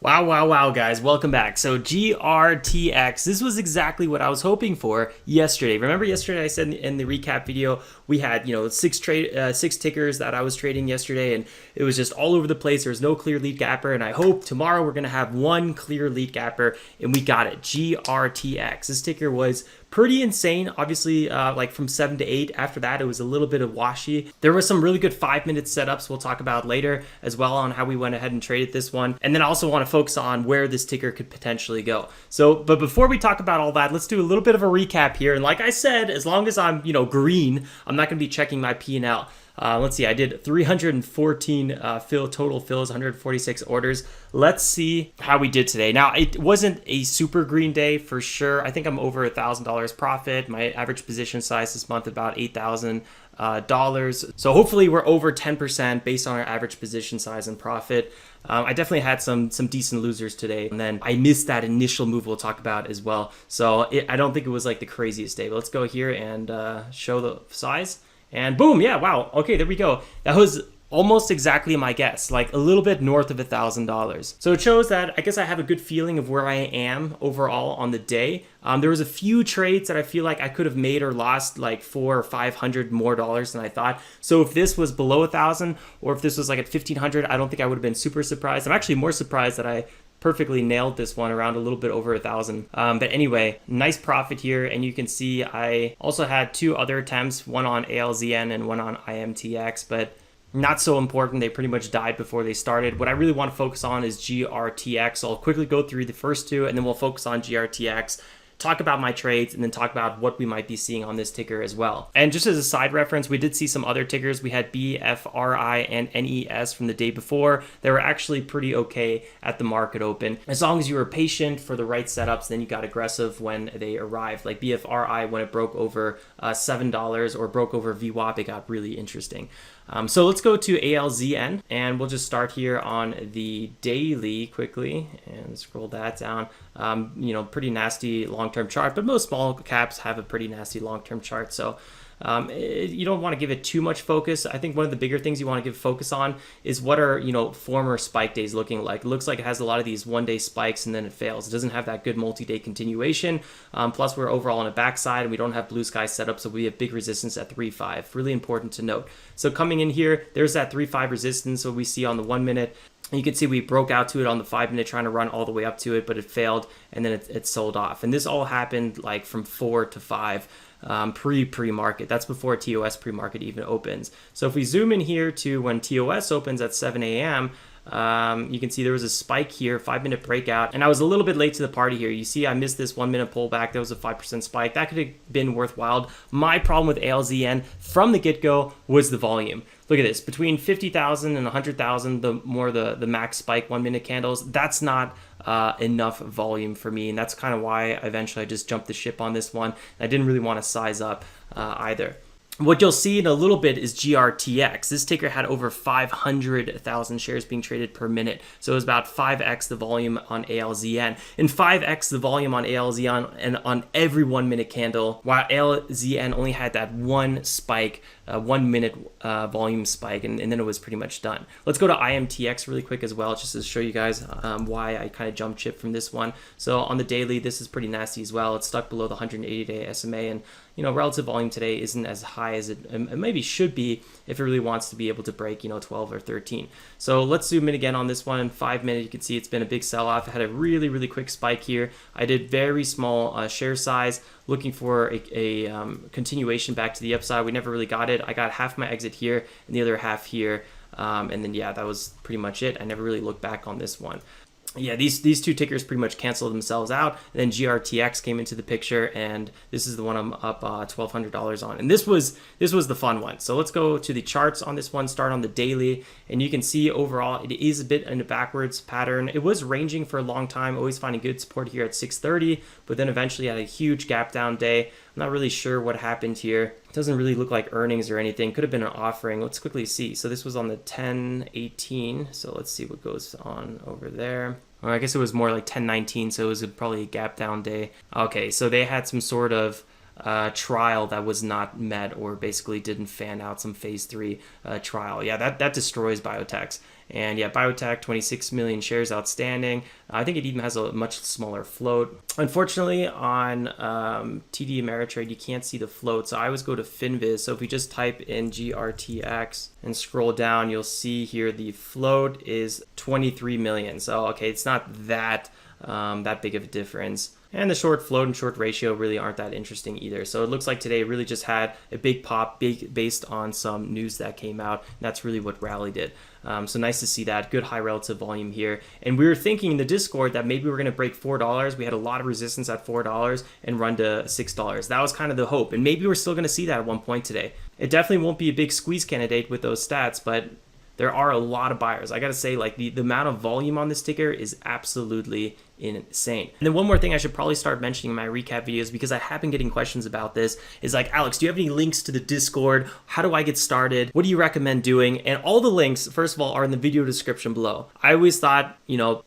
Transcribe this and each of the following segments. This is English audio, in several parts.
Wow, wow, wow, guys. Welcome back. So GRTX, this was exactly what I was hoping for yesterday. Remember yesterday I said in the recap video, we had, six tickers that I was trading yesterday, and it was just all over the place. There was no clear lead gapper, and I hope tomorrow we're going to have one clear lead gapper, and we got it. GRTX. This ticker was pretty insane. Obviously, like from 7 to 8. After that, it was a little bit of washy. There was some really good 5-minute setups we'll talk about later as well on how we went ahead and traded this one. And then I also want to focus on where this ticker could potentially go. But before we talk about all that, let's do a little bit of a recap here. And like I said, as long as I'm, green, I'm not going to be checking my P&L. Let's see, I did 314 total fills, 146 orders. Let's see how we did today. Now, it wasn't a super green day for sure. I think I'm over $1,000 profit. My average position size this month about $8,000. So hopefully we're over 10% based on our average position size and profit. I definitely had some decent losers today, and then I missed that initial move we'll talk about as well. So I don't think it was like the craziest day. But let's go here and show the size. And boom, yeah, wow. Okay, there we go. That was almost exactly my guess, like a little bit north of $1,000. So it shows that I guess I have a good feeling of where I am overall on the day. There was a few trades that I feel like I could have made or lost like $400 or $500 more than I thought. So if this was below 1,000 or if this was like at 1,500, I don't think I would have been super surprised. I'm actually more surprised that I perfectly nailed this one around a little bit over 1,000. But anyway, nice profit here. And you can see I also had 2 other attempts, one on ALZN and one on IMTX, but not so important. They pretty much died before they started. What I really want to focus on is GRTX. So I'll quickly go through the first 2 and then we'll focus on GRTX. Talk about my trades, and then talk about what we might be seeing on this ticker as well. And just as a side reference, we did see some other tickers. We had BFRI and NES from the day before. They were actually pretty okay at the market open. As long as you were patient for the right setups, then you got aggressive when they arrived. Like BFRI, when it broke over $7 or broke over VWAP, it got really interesting. So let's go to ALZN, and we'll just start here on the daily quickly and scroll that down. Pretty nasty long-term chart, but most small caps have a pretty nasty long-term chart. So you don't want to give it too much focus. I think one of the bigger things you want to give focus on is what are, former spike days looking like. It looks like it has a lot of these one-day spikes and then it fails. It doesn't have that good multi-day continuation. Plus, we're overall on a backside and we don't have blue sky setup, so we have big resistance at 3.5. Really important to note. So coming in here, there's that 3.5 resistance. So we see on the 1 minute. You can see we broke out to it on the 5 minute, trying to run all the way up to it, but it failed, and then it sold off. And this all happened like from 4 to 5 pre-market. That's before TOS pre-market even opens. So if we zoom in here to when TOS opens at 7 a.m., you can see there was a spike here, 5-minute breakout, and I was a little bit late to the party here. You see I missed this 1 minute pullback. That was a 5% spike. That could have been worthwhile. My problem with ALZN from the get-go was the volume. Look at this, between 50,000 and 100,000, the more the max spike 1 minute candles, that's not enough volume for me. And that's kind of why eventually I just jumped the ship on this one. I didn't really want to size up either. What you'll see in a little bit is GRTX. This ticker had over 500,000 shares being traded per minute. So it was about 5x the volume on ALZN and 5x the volume on ALZN and on every 1 minute candle, while ALZN only had that one spike, 1 minute volume spike, and then it was pretty much done. Let's go to IMTX really quick as well, just to show you guys why I kind of jumped ship from this one. So on the daily, this is pretty nasty as well. It's stuck below the 180-day SMA, and relative volume today isn't as high as it maybe should be if it really wants to be able to break 12 or 13. So let's zoom in again on this one. In 5 minutes, you can see it's been a big sell-off. It had a really, really quick spike here. I did very small share size, looking for a continuation back to the upside. We never really got it. I got half my exit here and the other half here. And then, yeah, that was pretty much it. I never really looked back on this one. Yeah, these 2 tickers pretty much canceled themselves out. And then GRTX came into the picture, and this is the one I'm up $1,200 on. And this was the fun one. So let's go to the charts on this one, start on the daily, and you can see overall it is a bit in a backwards pattern. It was ranging for a long time, always finding good support here at 630, but then eventually had a huge gap down day. I'm not really sure what happened here. It doesn't really look like earnings or anything. Could have been an offering. Let's quickly see. So this was on the 10/18. So let's see what goes on over there. Or I guess it was more like 10/19, so it was probably a gap down day. Okay, so they had some sort of trial that was not met, or basically didn't fan out, some phase 3 trial. Yeah, that destroys biotechs. And yeah, biotech, 26 million shares outstanding. I think it even has a much smaller float. Unfortunately, on TD Ameritrade, you can't see the float. So I always go to Finviz. So if we just type in GRTX and scroll down, you'll see here the float is 23 million. So, okay, it's not that big of a difference. And the short float and short ratio really aren't that interesting either. So it looks like today really just had a big pop based on some news that came out. And that's really what rallied it. So nice to see that. Good high relative volume here. And we were thinking in the Discord that maybe we're going to break $4. We had a lot of resistance at $4 and run to $6. That was kind of the hope. And maybe we're still going to see that at one point today. It definitely won't be a big squeeze candidate with those stats, but there are a lot of buyers. I got to say, like the amount of volume on this ticker is absolutely insane. And then one more thing I should probably start mentioning in my recap videos, because I have been getting questions about this, is like, Alex, do you have any links to the Discord? How do I get started? What do you recommend doing? And all the links, first of all, are in the video description below. I always thought,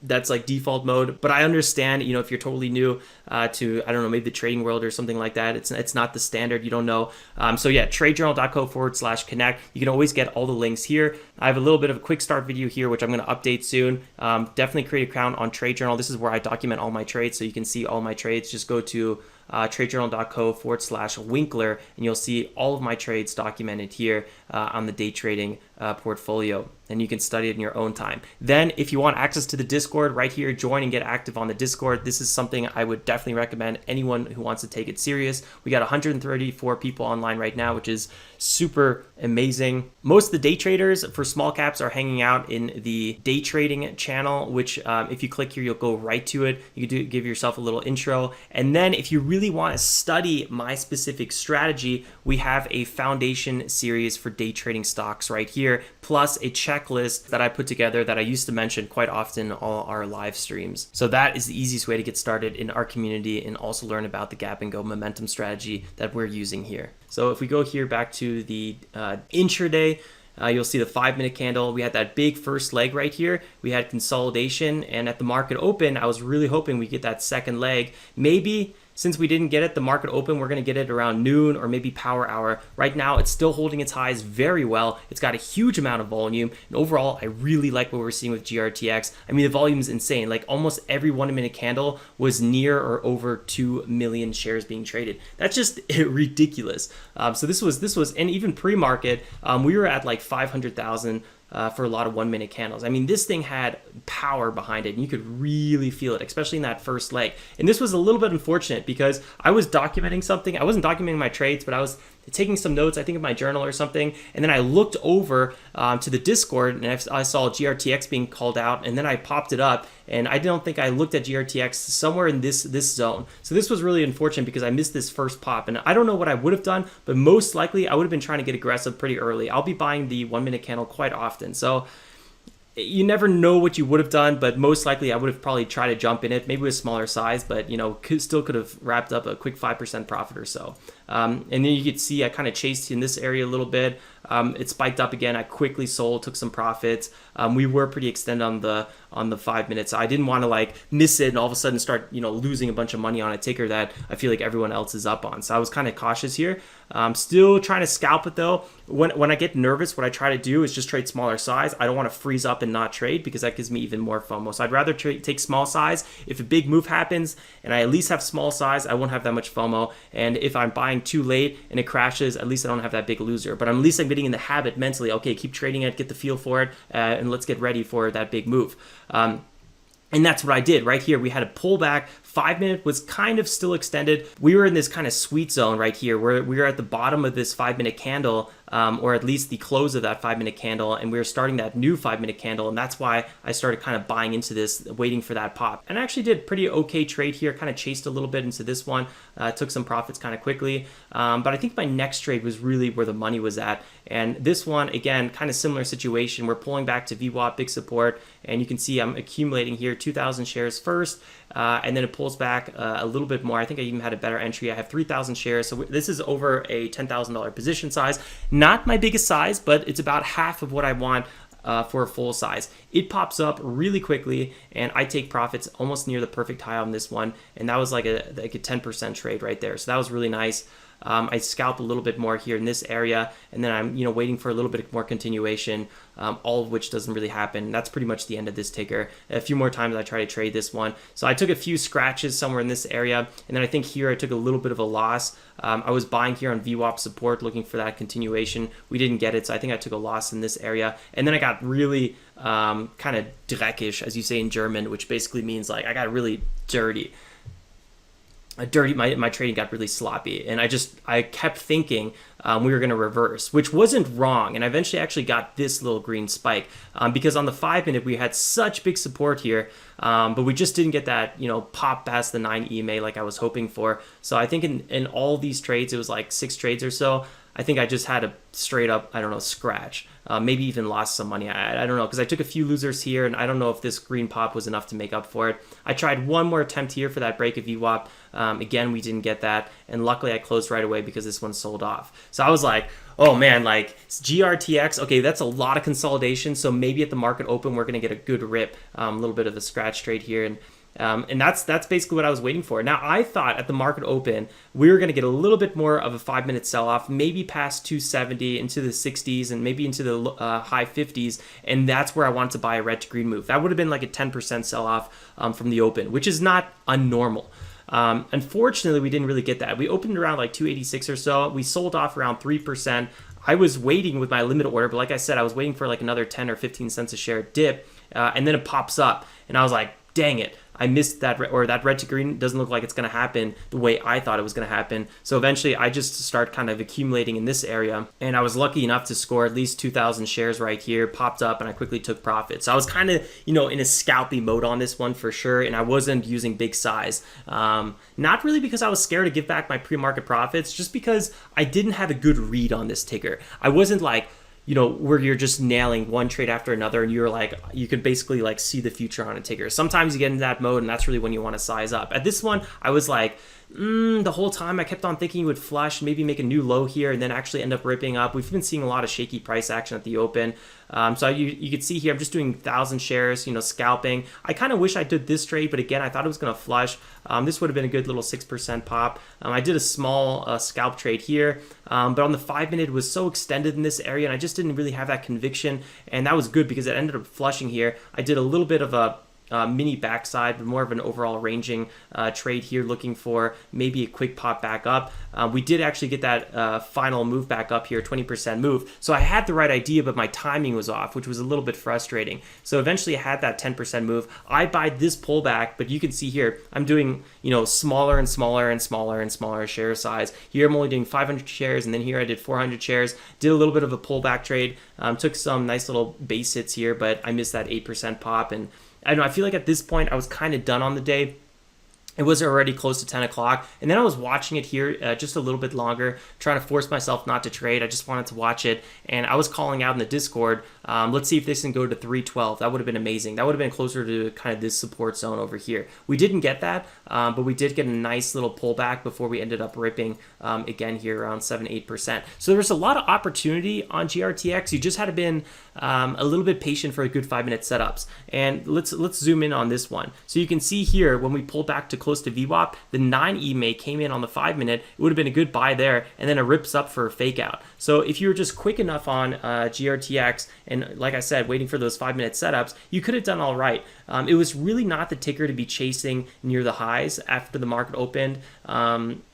that's like default mode, but I understand, if you're totally new to, I don't know, maybe the trading world or something like that, it's not the standard, you don't know. So yeah, tradejournal.co/connect. You can always get all the links here. I have a little bit of a quick start video here, which I'm going to update soon. Definitely create an account on Trade Journal. This is where I document all my trades, so you can see all my trades. Just go to tradejournal.co/Winkler, and you'll see all of my trades documented here on the day trading portfolio, and you can study it in your own time. Then if you want access to the Discord, right here, join and get active on the Discord. This is something I would definitely recommend anyone who wants to take it serious. We got 134 people online right now, which is super amazing. Most of the day traders for small caps are hanging out in the day trading channel, which if you click here, you'll go right to it. You can give yourself a little intro, and then if you really want to study my specific strategy, we have a foundation series for day trading stocks right here, plus a checklist that I put together that I used to mention quite often in all our live streams. So that is the easiest way to get started in our community and also learn about the gap and go momentum strategy that we're using here. So if we go here back to the intraday, you'll see the 5-minute candle. We had that big first leg right here. We had consolidation, and at the market open, I was really hoping we get that second leg. Maybe since we didn't get it, the market open, we're going to get it around noon or maybe power hour. Right now, it's still holding its highs very well. It's got a huge amount of volume. And overall, I really like what we're seeing with GRTX. I mean, the volume is insane. Like almost every 1-minute candle was near or over 2 million shares being traded. That's just ridiculous. So this was, and even pre-market, we were at like 500,000 for a lot of 1-minute candles. I mean, this thing had power behind it, and you could really feel it, especially in that first leg. And this was a little bit unfortunate because I was documenting something. I wasn't documenting my trades, but I was taking some notes, I think, in my journal or something. And then I looked over to the Discord, and I saw GRTX being called out, and then I popped it up, and I don't think I looked at GRTX somewhere in this zone. So this was really unfortunate because I missed this first pop, and I don't know what I would have done, but most likely I would have been trying to get aggressive pretty early. I'll be buying the 1-minute candle quite often, so you never know what you would have done, but most likely I would have probably tried to jump in it, maybe with a smaller size, but still could have wrapped up a quick 5% profit or so. And then you could see I kind of chased in this area a little bit. It spiked up again. I quickly sold, took some profits. We were pretty extended on the 5 minutes. So I didn't want to like miss it and all of a sudden start losing a bunch of money on a ticker that I feel like everyone else is up on. So I was kind of cautious here. Still trying to scalp it though. When I get nervous, what I try to do is just trade smaller size. I don't want to freeze up and not trade because that gives me even more FOMO. So I'd rather take small size. If a big move happens and I at least have small size, I won't have that much FOMO. And if I'm buying too late and it crashes, at least I don't have that big loser. But at least I'm getting in the habit mentally, okay, keep trading it, get the feel for it, and let's get ready for that big move. And that's what I did right here. We had a pullback. 5-minute was kind of still extended. We were in this kind of sweet zone right here where we were at the bottom of this 5-minute candle, or at least the close of that 5-minute candle, and we were starting that new 5-minute candle, and that's why I started kind of buying into this, waiting for that pop. And I actually did pretty okay trade here, kind of chased a little bit into this one, took some profits kind of quickly, but I think my next trade was really where the money was at. And this one, again, kind of similar situation. We're pulling back to VWAP, big support, and you can see I'm accumulating here 2,000 shares first, and then it pulls back a little bit more. I think I even had a better entry. I have 3,000 shares, so this is over a $10,000 position size. Not my biggest size, but it's about half of what I want for a full size. It pops up really quickly, and I take profits almost near the perfect high on this one, and that was like a 10% trade right there. So that was really nice. I scalp a little bit more here in this area, and then I'm waiting for a little bit more continuation, all of which doesn't really happen. That's pretty much the end of this ticker. A few more times I try to trade this one. So I took a few scratches somewhere in this area, and then I think here I took a little bit of a loss. I was buying here on VWAP support, looking for that continuation. We didn't get it, so I think I took a loss in this area. And then I got really kind of dreckish, as you say in German, which basically means like I got really dirty. My trading got really sloppy, and I kept thinking we were going to reverse, which wasn't wrong, and I eventually actually got this little green spike because on the 5-minute we had such big support here, but we just didn't get that pop past the 9 EMA like I was hoping for. So I think in all these trades, it was like 6 trades or so, I think I just had a straight up, I don't know, scratch. Maybe even lost some money. I don't know, because I took a few losers here, and I don't know if this green pop was enough to make up for it. I tried one more attempt here for that break of VWAP. Again, we didn't get that, and luckily I closed right away because this one sold off. So I was like, oh man, like GRTX, okay, that's a lot of consolidation, so maybe at the market open we're going to get a good rip, a little bit of a scratch trade here, and that's basically what I was waiting for. Now, I thought at the market open, we were going to get a little bit more of a 5-minute sell-off, maybe past 270 into the 60s and maybe into the high 50s, and that's where I wanted to buy a red to green move. That would have been like a 10% sell-off from the open, which is not unnormal. Unfortunately, we didn't really get that. We opened around like 286 or so. We sold off around 3%. I was waiting with my limit order, but like I said, I was waiting for like another 10 or 15 cents a share dip, and then it pops up, and I was like, dang it, I missed that, or that red to green doesn't look like it's going to happen the way I thought it was going to happen. So eventually I just start kind of accumulating in this area, and I was lucky enough to score at least 2,000 shares right here, popped up, and I quickly took profit. So I was kind of, in a scalpy mode on this one for sure, and I wasn't using big size. Not really because I was scared to give back my pre-market profits, just because I didn't have a good read on this ticker. I wasn't like, where you're just nailing one trade after another, and you're like, you could basically like see the future on a ticker. Sometimes you get into that mode, and that's really when you want to size up. At this one, I was like, the whole time I kept on thinking you would flush, maybe make a new low here, and then actually end up ripping up. We've been seeing a lot of shaky price action at the open. So you could see here, I'm just doing 1,000 shares, scalping. I kind of wish I did this trade, but again, I thought it was going to flush. This would have been a good little 6% pop. I did a small scalp trade here, but on the 5-minute, it was so extended in this area, and I just didn't really have that conviction, and that was good because it ended up flushing here. I did a little bit of a mini backside, but more of an overall ranging trade here, looking for maybe a quick pop back up. We did actually get that final move back up here, 20% move. So I had the right idea, but my timing was off, which was a little bit frustrating. So eventually I had that 10% move. I buy this pullback, but you can see here, I'm doing, smaller and smaller and smaller and smaller share size. Here I'm only doing 500 shares, and then here I did 400 shares. Did a little bit of a pullback trade. Took some nice little base hits here, but I missed that 8% pop, and I don't know, I feel like at this point I was kind of done on the day. It was already close to 10 o'clock, and then I was watching it here just a little bit longer, trying to force myself not to trade. I just wanted to watch it, and I was calling out in the Discord, let's see if this can go to 312. That would have been amazing. That would have been closer to kind of this support zone over here. We didn't get that, but we did get a nice little pullback before we ended up ripping again here around 7-8%. So there was a lot of opportunity on GRTX. You just had to been a little bit patient for a good 5-minute setups. And let's zoom in on this one. So you can see here when we pulled back to close to VWAP, the 9 EMA came in on the 5-minute. It would have been a good buy there, and then it rips up for a fake out. So if you were just quick enough on GRTX, and like I said, waiting for those 5-minute setups, you could have done all right. It was really not the ticker to be chasing near the highs after the market opened,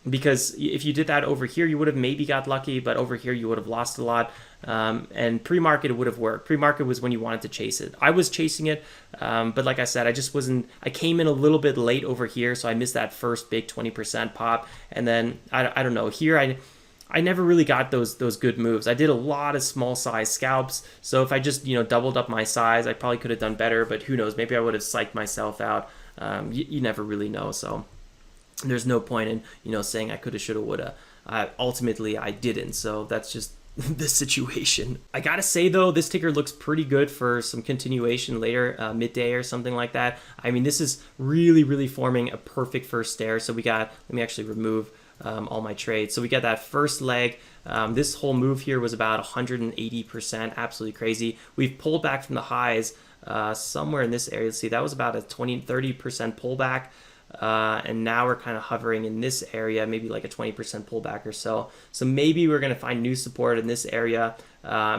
because if you did that over here, you would have maybe got lucky, but over here you would have lost a lot. And pre-market, it would have worked. Pre-market was when you wanted to chase it. I was chasing it, but like I said, I just wasn't. I came in a little bit late over here, so I missed that first big 20% pop, and then I don't know. Here I never really got those good moves. I did a lot of small size scalps, so if I just doubled up my size, I probably could have done better. But who knows? Maybe I would have psyched myself out. You never really know. So there's no point in saying I coulda, shoulda, woulda. Ultimately, I didn't. So that's just the situation. I gotta say though, this ticker looks pretty good for some continuation later, midday or something like that. I mean, this is really forming a perfect first stare. So we got. Let me actually remove all my trades. So we got that first leg. This whole move here was about 180%, absolutely crazy. We've pulled back from the highs somewhere in this area. Let's see, that was about a 20-30% pullback. and now we're kind of hovering in this area, maybe like a 20% pullback or so. So maybe we're going to find new support in this area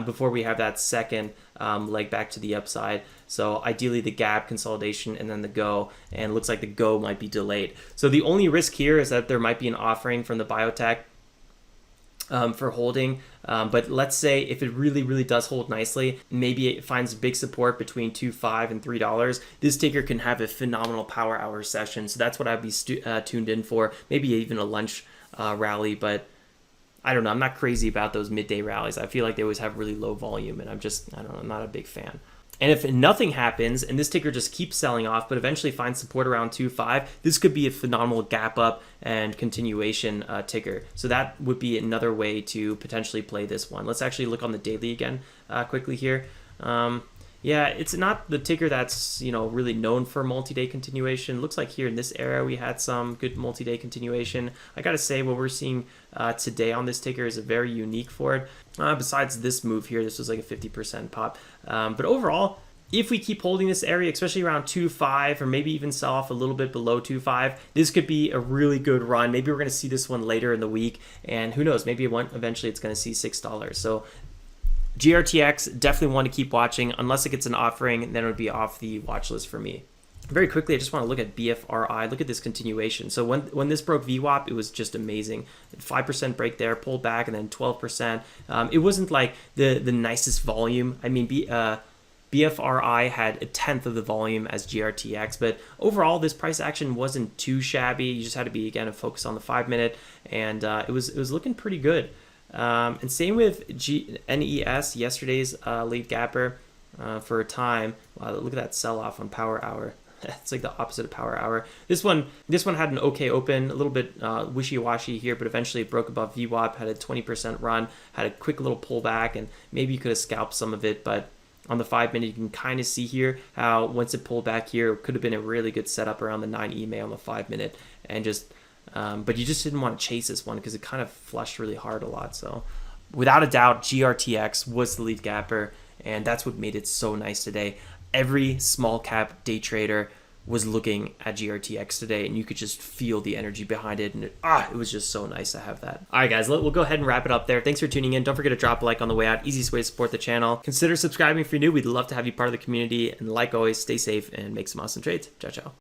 before we have that second leg back to the upside. So ideally the gap consolidation and then the go, and looks like the go might be delayed. So the only risk here is that there might be an offering from the biotech for holding, but let's say if it really does hold nicely, maybe it finds big support between $2.5 and $3, this ticker can have a phenomenal power hour session. So that's what I'd be tuned in for, maybe even a lunch rally. But I don't know, I'm not crazy about those midday rallies. I feel like they always have really low volume, and I don't know, I'm not a big fan. And if nothing happens and this ticker just keeps selling off, but eventually finds support around 2.5, this could be a phenomenal gap up and continuation ticker. So that would be another way to potentially play this one. Let's actually look on the daily again quickly here. Yeah, it's not the ticker that's, really known for multi-day continuation. Looks like here in this area we had some good multi-day continuation. I gotta say, what we're seeing today on this ticker is very unique for it. Besides this move here, this was like a 50% pop. But overall, if we keep holding this area, especially around 2.5, or maybe even sell off a little bit below 2.5, this could be a really good run. Maybe we're going to see this one later in the week, and who knows, maybe eventually it's going to see $6. So GRTX, definitely want to keep watching. Unless it gets an offering, then it would be off the watch list for me. Very quickly, I just want to look at BFRI. Look at this continuation. So when this broke VWAP, it was just amazing. 5% break there, pulled back, and then 12%. It wasn't like the nicest volume. I mean, BFRI had a tenth of the volume as GRTX, but overall, this price action wasn't too shabby. You just had to be, again, focused on the 5-minute, and it was looking pretty good. And same with NES, yesterday's lead gapper for a time. Wow, look at that sell-off on power hour. It's like the opposite of power hour. This one had an okay open, a little bit wishy-washy here, but eventually it broke above VWAP, had a 20% run, had a quick little pullback, and maybe you could have scalped some of it, but on the 5-minute, you can kind of see here how once it pulled back here, it could have been a really good setup around the 9 EMA on the 5-minute, and just but you just didn't want to chase this one because it kind of flushed really hard a lot. So without a doubt, GRTX was the lead gapper, and that's what made it so nice today. Every small cap day trader was looking at GRTX today, and you could just feel the energy behind it, and it was just so nice to have that. All right, guys, we'll go ahead and wrap it up there. Thanks for tuning in. Don't forget to drop a like on the way out. Easiest way to support the channel. Consider subscribing if you're new. We'd love to have you part of the community, and like always, stay safe and make some awesome trades. Ciao, ciao.